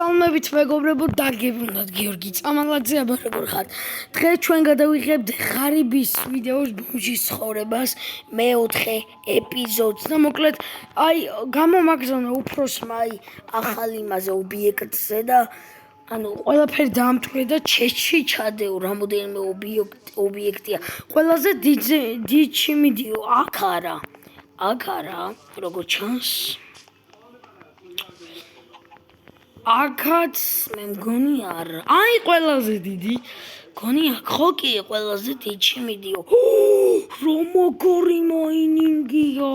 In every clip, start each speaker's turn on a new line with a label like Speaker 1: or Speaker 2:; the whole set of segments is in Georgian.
Speaker 1: Salmებით მეგობრებო, დაგიბრუნდათ გიორგი წამალაძე, აბა როგორ ხართ? დღეს ჩვენ გადავიღებთ ღარიბის ვიდეოს ბომჟის ცხოვრებას მეოთხე ეპიზოდს და მოკლედ აი გამომაგზავნა უფროსმა ახალ იმაზე ობიექტზე და ანუ ყველაფერი დაამტვრია და ჩეჩში ჩადეო რამოდენიმე ობიექტია. ყველაზე დიდში მიდიო აქ არა, როგორ ჩანს აქაც მე მგონი არა. აი ყველაზე დიდი მგონი აქ ხო კი ყველაზე დიდში მიდიო. რომ მოგორი მაინინგია.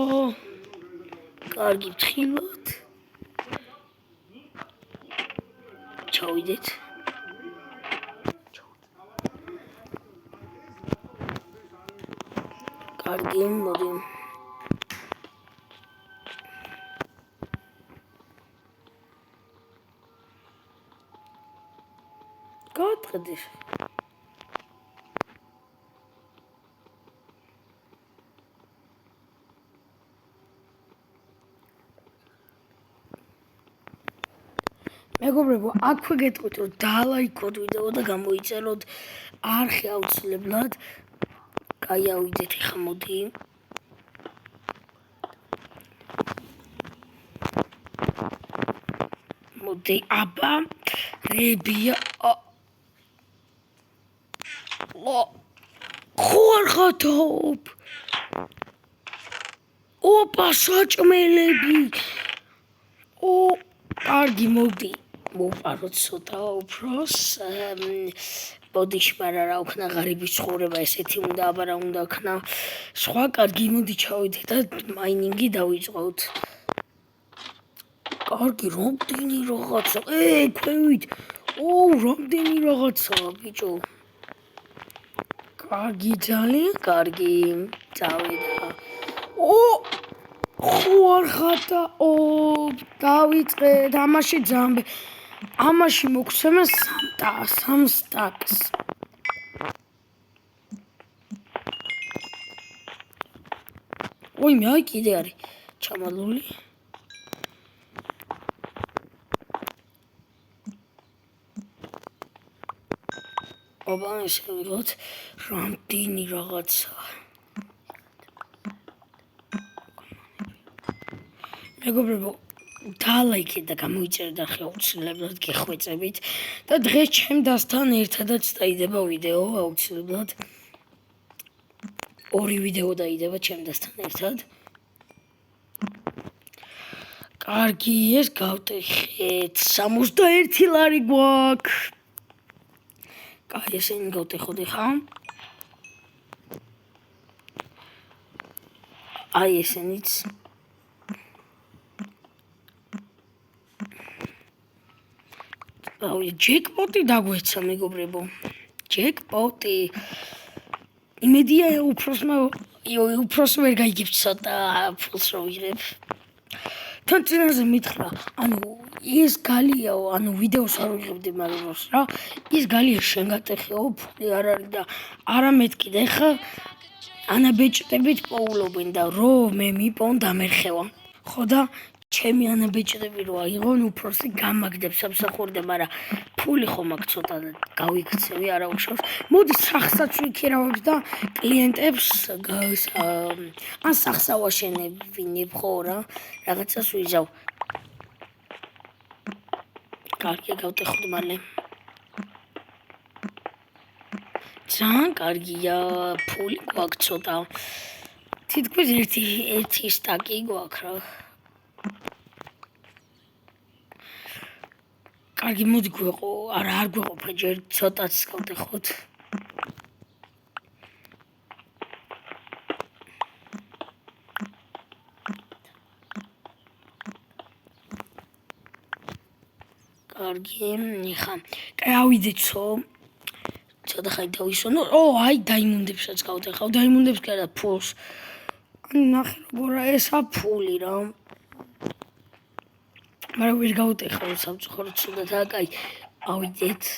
Speaker 1: კარგი ვთხილოთ. ჩავიდეთ. კარგი მოდი. Godredir. მეგობრებო, აქვე გეტყვით რომ დალაიქოთ ვიდეო და გამოიწეროთ არხი აუცილებლად. კაი ავიდეთ ხა მოდი. მოდი აბა რებია ხორხათობ ოპა საჭმელები კარგი მოდი მოვყაროთ ცოტა უფროს ბოდიშმარა რა უქნა ღარიბის ცხოვრება ესეთი უნდა აბა რა უნდა ქნა სხვა კარგი მოდი ჩავიდეთ და მაინინგი დავიწყოთ კარგი რამდენი რაღაცა ქვევით რამდენი რაღაცაა ბიჭო კარგი ძალიან კარგი წავიდა ხوارხათა დავიწყეთ ამაში ძამბე ამაში მოგცემენ 3 სტაკს მე აი კიდე არის ჩამალული აბა ესე ვიღოთ რამდენი რაღაცა მეგობრებო დალაიქეთ და გამოიწერეთ და აუცილებლად გეხვეწებით და დღეს ჩემ დასთან ერთადაც დაიდება ვიდეო აუცილებლად ორი ვიდეო დაიდება ჩემ დასთან ერთად კარგი ეს გავტეხეთ 61 ლარი გვაქვს კაი ესენი გავტეხოთ ხა აი ესენიც ჯეკპოტი დაგვეცა მეგობრებო ჯეკპოტი იმედია უფროს ვერ გაიგებს ცოტა ფულს რო ვიღებ თან წინაზე მითხრა ანუ ეს გალიაო ანუ ვიდეოს არ ვიღებდი მაგრამ რა ის გალია შენ გატეხეო ფული არ არის და არამედ კიდე ხა ანაბეჭდებით პოულობენ და რო მე მიპონ დამერხევა ხო და ჩემი ანაბეჭდები რო აიღონ უფროსი გამაგდებს სამსახურზე მაგრამ ფული ხომ აქ ცოტა გავიქცევი არა უშავს მოდი სახსაც ვიქირავებ და კლიენტებს ან სახსა ვაშენებინებ ხო რა რაღაცას ვიზავ კარგი გავტეხოთ მალე ძალიან კარგია ფული გვაქვს ცოტა თითქმის ერთი სტაკი გვაქვს რა კარგი მოდი გვეყო არა არ გვეყოფა ჯერ ცოტაც გავტეხოთ კარგი ხა კაი ავიდეცო ცოტა ხაი დავისვენო აი დაიმონდებსაც გავტეხავ დაიმონდებს კი არა ფულს ნახე როგორა ესა ფული რა მაგრამ ვერ გავტეხავ სამწუხაროდ სულაც კაი ავიდეთ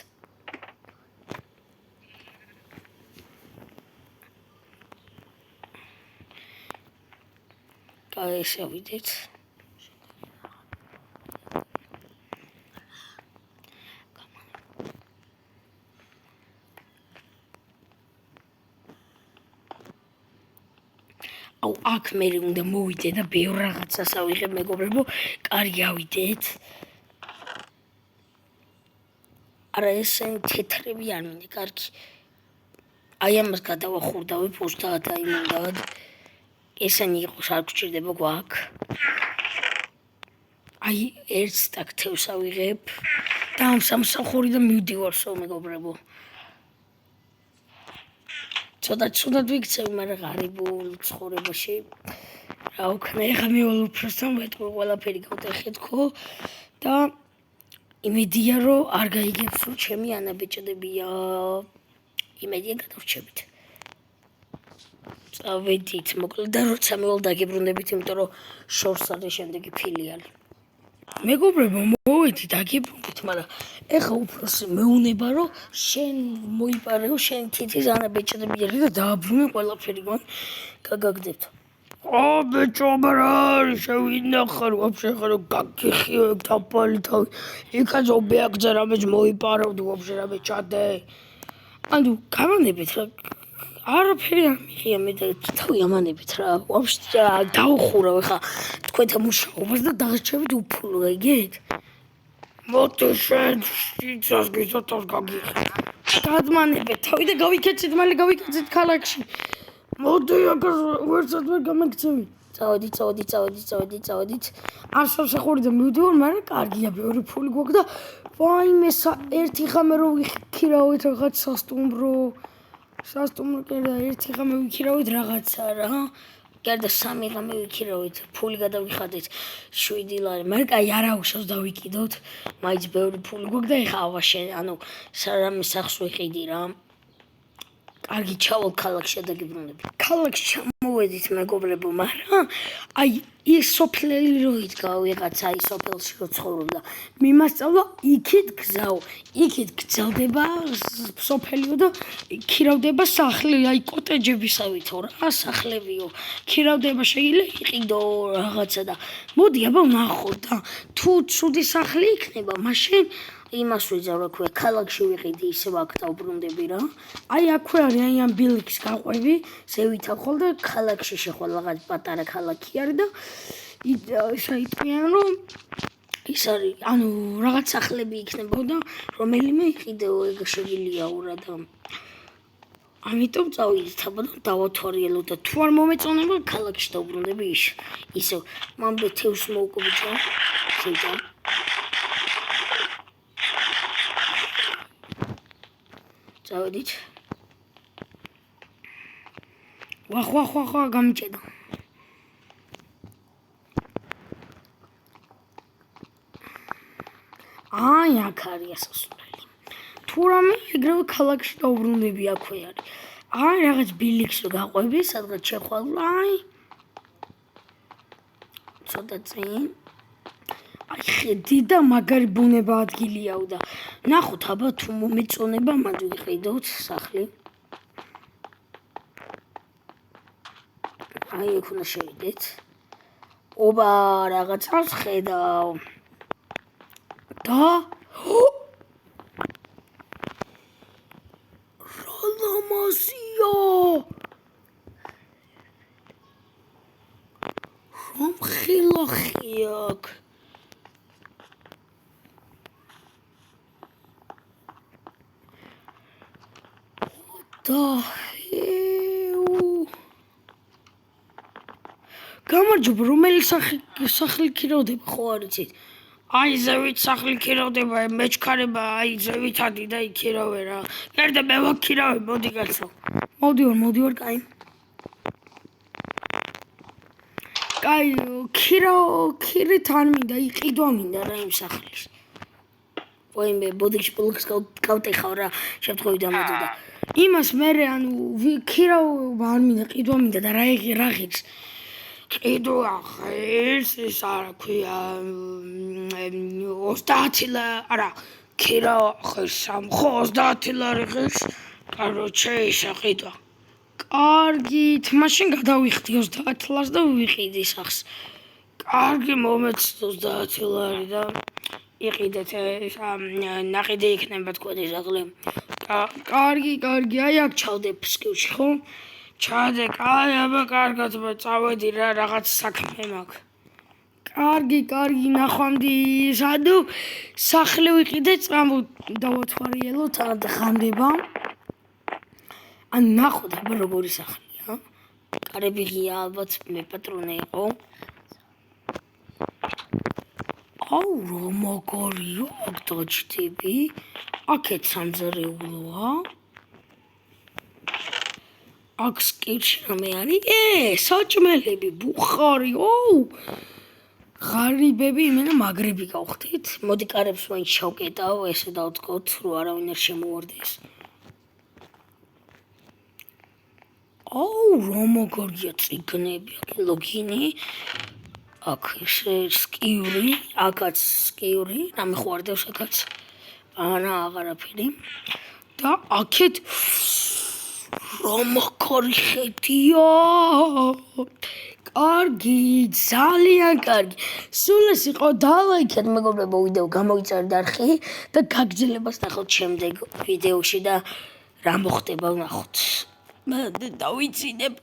Speaker 1: კაი ესე ავიდეთ აუ აქ მე უნდა მოვიდე და ბევრ რაღაცას ავიღებ მეგობრებო. კარგი ავიდეთ. არა ესენი თეთრები არ მინდა, კარგი. აი ამას გადავახურდავებ 30 აიმუნდად. ესენი იყოს არ გჭირდება გვაქვს. აი ერთ სტაკ თევს ავიღებ და ამ სამსახურიდან მივდივარსო მეგობრებო. ცუდად ვიქცევი, მაგრამ ღარიბულ ცხოვრებაში რა ვქნა, ეხლა მევალ უფროსთან ვეთქვი ყველაფერი გავტეხეთქო და იმედია რომ არ გაიგებს რომ ჩემი ანაბეჭდებია. იმედია გადავრჩებით. წავედით მოკლედ და როცა მევალ დაგებრუნდებით, იმიტომ რომ შორს არის შემდეგი ფილიალი. მეგობრებო, მოვედი დაგებრუნდით, მაგრამ ეხლა უფროსი მეუნება რომ შენ მოიპარეო შენ თითის ანაბეჭდებია და დააბრუნე ყველაფერი მან გაგაგდებთ. ბეჭო, მაგრამ შევინახარ ვაფშე ხარო გაგიხიო ეგ თაფალი თავი. იქაც ობიექტზე რამეს მოიპარავდი ვაფშე რამე ჩადე. ანუ გამანებით რა არაფერი არ მიღია მე და თავი ამანებით რა. ვაფშე დაუხურავ ეხლა თქვენთან მუშაობას და დაღჭებით უფულო, ეგეთ? მოდი შენ სიცას გიზოთავს გაგიხი. გადმანებით თავი და გავიქეცეთ მალე გავიქეცეთ ქალაქში. მოდი აგარ ვერცად ვერ გამექცევი. წავედით. ამ სამსახურიდან მივდივარ, მაგრამ კარგია, ბევრი ფული გვაქვს და ვაიმე ერთი ხამე რო ვიქირავეთ რაღაც სასტუმრო კი და ერთი ხამე ვიქირავეთ რაღაცა რა. გარდა 3 ღამე ვიქირავეთ, ფული გადავიხადეთ 7 ლარი, მაგრამ კაი არა უშავს დავიკიდოთ, მაინც ბევრი ფული გვაქვს და ეხა ავაშე, ანუ სარამე სახს ვიყიდი რა. კარგი ჩავალ ქალაქში დაგიბრუნდები. ქალაქში ჩამოვედით მეგობრებო, მაგრამ აი ის სოფლელი რო იდგა ვიღაცა აი სოფელში რო ცხოვრობდა. მიმასწავლა იქით გძავდება სოფელიო და ქირავდება სახლი, აი კოტეჯებისავითო რა, სახლებიო. ქირავდება შეიძლება იყიდო რაღაცა და მოდი აბა ვნახოთ და თუ ცუდი სახლი იქნება, მაშინ იმას ვიძავ რა ქვია, ქალაქში ვიყიდი ისევ აქ დავბრუნდები რა. აი აქვე არის აი ამ ბილიქს გაყვები, ზევითახვალ და ქალაქში შეხვალ რაღაც პატარა ქალაქი არის და საიტყვიან რომ ის არის, ანუ რაღაც სახლები იქნებოდა, რომელიმე იყიდეო ეგ შეგიძლიაო რა და ამიტომ წავიდით აბა და დავათვალიერო და თუ არ მომეწონება ქალაქში დავბრუნდები ისევ. მამბე თევს მოვკობიჭა, ზედა. წავედით. ვახ გამიჭედა. აი აქ არის სასურველი. თუ რამე ეგრევე ქალაქში დავბრუნდები აქვე არის. აი რაღაც ბილიქს რო გაყვები, სადღაც შეხვალ, აი. ცოტა წინ. აი ხედი და მაგარი ბუნება ადგილიაო და ნახოთ აბა თუ მომეწონება მანდ ვიყიდოთ სახლი. აი იქ უნდა შევიდეთ. ობა რაღაცას ხედავ. და რა ლამაზია. რომ ხილახი აქ. გამარჯობა, რომელი სახლი ქირავდება ხო არ იცით? აი ზევით სახლი ქირავდება, მეჩქარება, აი ზევითადი და იქირავე რა. გარდა მე ვაქირავე, მოდი კაცო. მოდივარ, კაი. კაი, ქირით არ მინდა, იყიდვა მინდა რა იმ სახლის. ვაიმე, ბოდიში ბლოკს გავტეხავ რა, შემთხვევით დამეწოდა. იმას მერე ანუ ქირავა არ მინდა, ყიდვა მინდა და რა ღირს. ყიდვა ღირს, ის არა ქვია 30 ლარი, არა, ქირავა ღირს 30 ლარი ღირს. კაროჩე ისა ყიდვა. კარგით, მაშინ გადავიხდი 30 ლარს და ვიყიდი სახს. კარგი მომეც 30 ლარი და იყიდეთ ნაყიდი იქნება თქვენი სახლი. კარგი, აი აქ ჩავდე ფსკივში ხო? ჩადე, კაი, აბა კარგად, წავედი რა, რაღაც საქმე მაქვს. კარგი, ნახვამდი, სადუ სახლი ვიყიდე, წამო დავათვალიეროთ, ხანდება. ან ნახოთ, აბა როგორი სახლია. კარები ღია, ალბათ მე პატრონე იყო. აუ, რა მაგარია, აქ დაჯდები. აქეთ სამზარეულოა. აქ სკივში რამე არის? საჭმელები, ბუხარი, ოუ! ღარიბები, იმენა მაგრები გავხდით. მოდი კარებს მაინც შავკეტავ, ესე დავთქოთ, რომ არავინ არ შემოვარდეს. აუ, რა მაგარია წიგნები, აქ ლოგინი. აქ ესე სკიური, აქაც სკიური, რამე ხვარდევს აქაც. ანა აღარაფერი. და აქეთ რა მაგარი ხედია. კარგი, ძალიან კარგი. სულ ეს იყო დალაიქეთ მეგობრებო ვიდეო გამოიწერეთ არხი და გაგრძელებას ნახოთ შემდეგ ვიდეოში და რა მოხდება ვნახოთ. მე დავიცინებ.